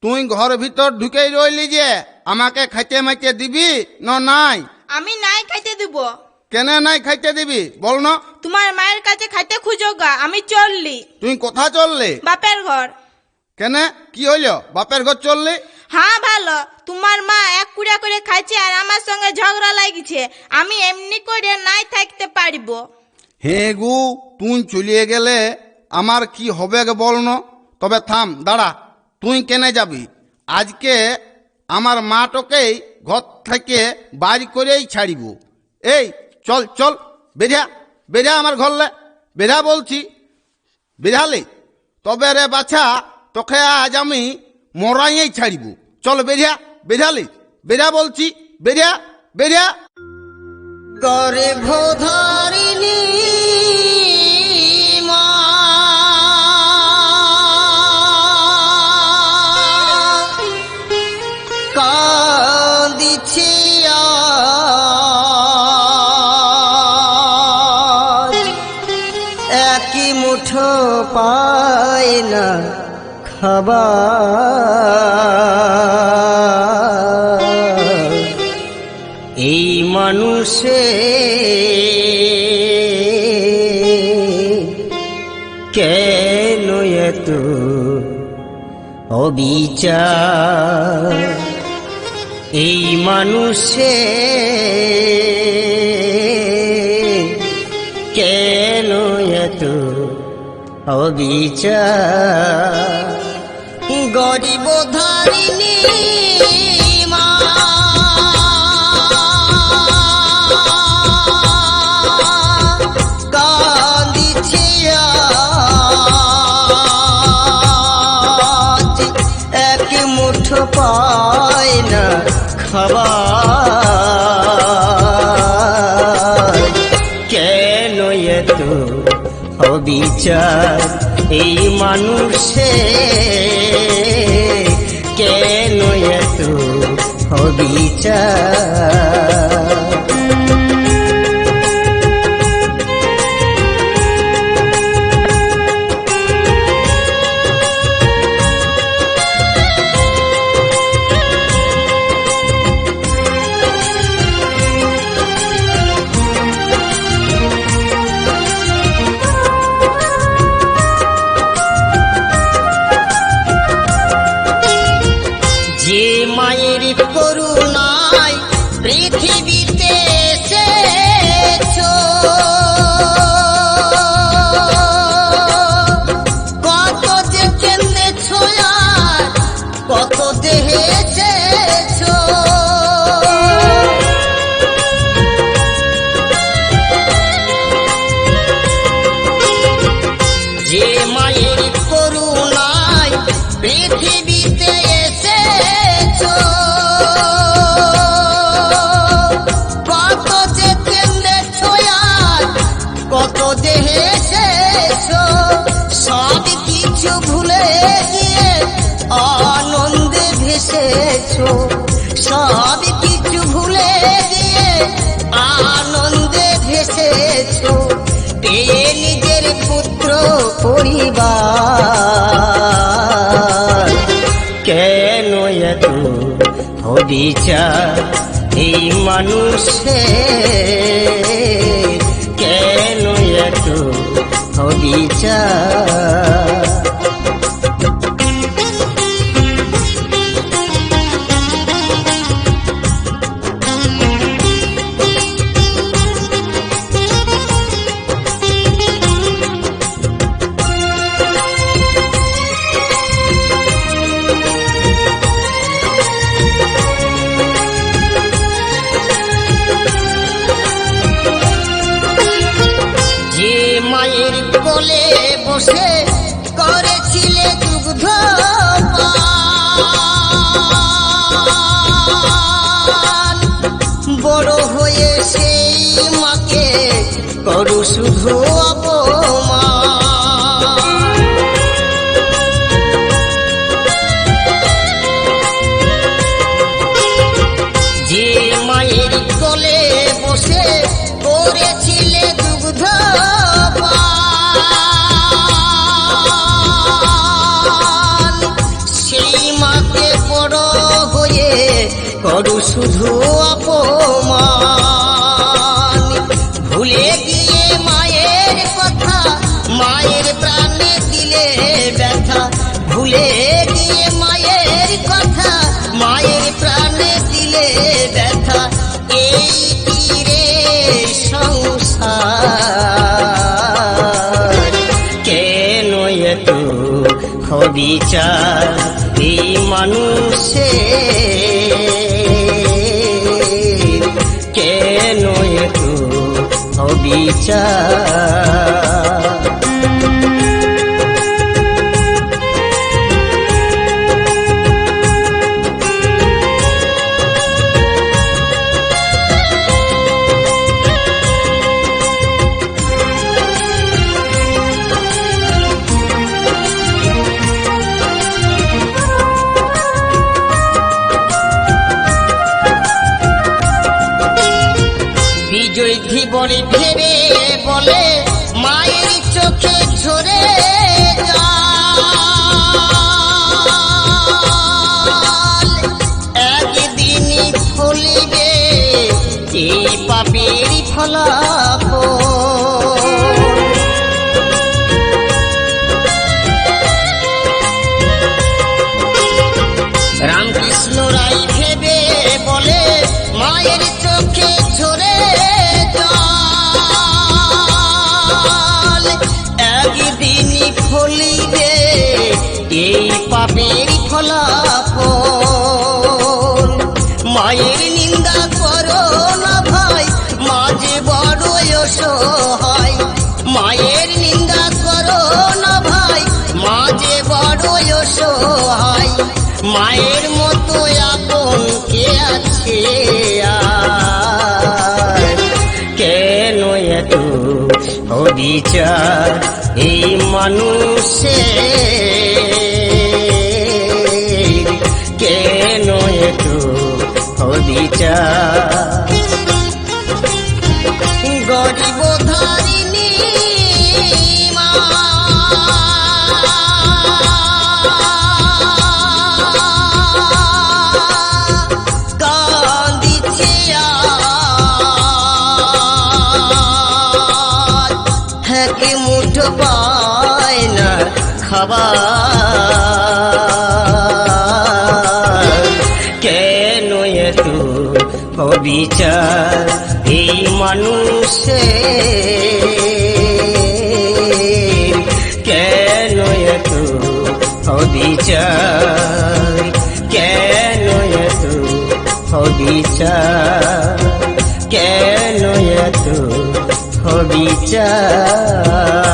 তুই ঘর ভিতর ঢুকে রইলি যে আমাকে খাইতে মাইতে দিবি না নাই? আমি নাই খাইতে দিব। কেন নাই খাইতে দিবি বল না? তোমার মায়ের কাছে খাইতে খুঁজো গা, আমি চললি। তুই কোথা চললি? বাপের ঘর। কেন কি হইল? বাপের ঘর চললি? হ্যাঁ ভালো, তোমার মা এক কুড়া করে খাইছে আর আমার সঙ্গে ঝগড়া লাগিছে। আমি এমনি করে নাই থাকতে পারিব। হে গু, তুই চলিয়ে গেলে আমার কি হবে গে বল না? তবে থাম, দাঁড়া, তুই কেনে যাবি? আজকে আমার মাটোকেই ঘর থেকে বাড়ি করেই ছাড়িব। এই চল চল, বেরিয়া বেরিয়া আমার ঘরলে, বেরিয়া বলছি। বেরালি তবে রে বাছা, তোকে আজ আমি মরাইয়েই ছাড়িব। চল বেরিয়া, বেরালি, বেরিয়া বলছি, বেরিয়া বেরিয়া। গর্ভধারিণী মা কাঁদিছি একই মুঠো পায় না খাবার। এই মানুষে কেন এত অবিচার? এই মানুষে কেন এত অবিচার? গরিব ধারিণী মা কাঁদিছি আজ এক মুঠো পায় না খাবার। কেন এত অবিচার? এই মানুষে কেন এত অবিচার? যে মায়ের করুণায় পৃথিবীতে এসেছো, কত যে কেঁদেছো আর কত দেহেছো। যে মায়ের করুণায় পৃথিবীতে এসেছো, কত যে কেঁদেছো আর কত দেহেছো। সব কিছু ভুলে গিয়ে আনন্দে ভেসেছো, সব কিছু ভুলে গিয়ে আনন্দে ভেসেছো। পেয়ে নিজের পুত্র পরিবার, কেন এত অবিচার? এই মানুষে কেন এত অবিচার? যে মায়ের কোলে বসে করেছিলে দুগ্ধ পান, বড় হয়ে সেই মাকে করো শুধু অপমান। যে মায়ের কোলে বসে করেছিলে দুগ্ধ পান, সেই মাকে করু শুধু অপমান। ভুলে গিয়ে মায়ের কথা, মায়ের প্রাণে দিলে ব্যথা। ভুলে গিয়ে মায়ের কথা, মায়ের প্রাণে দিলে ব্যথা। এই তীরে সংসার, কেন এত বিচার এই মানুষের, কেন এত বিচার। বিজয় ধীবরে ভেবে বলে মায়ের চোখে ঝরে জল, একদিনই ফলিবে এই পাপের ফলাফল। রামকৃষ্ণ রায় ভেবে বলে মায়ের চোখে ঝরে জল, একদিনই ফলিবে এই পাপের ফলাফল। মায়ের নিন্দা করো না ভাই, মাঝে বড় অসহায়। মায়ের নিন্দা করো না ভাই, মাঝে বড় অসহায়। মায়ের মতো আপন কে আছে আর, কেন এত বিচার এই মানুষের, কেন এত বিচার। গরিব ধারিণী মা, কাঁদিছে আজ, এক মুঠো পায় না খাবার, কেন এত বিচার এই মানুষের, কেন এত বিচার, কেন এত বিচার, কেন এত বিচার।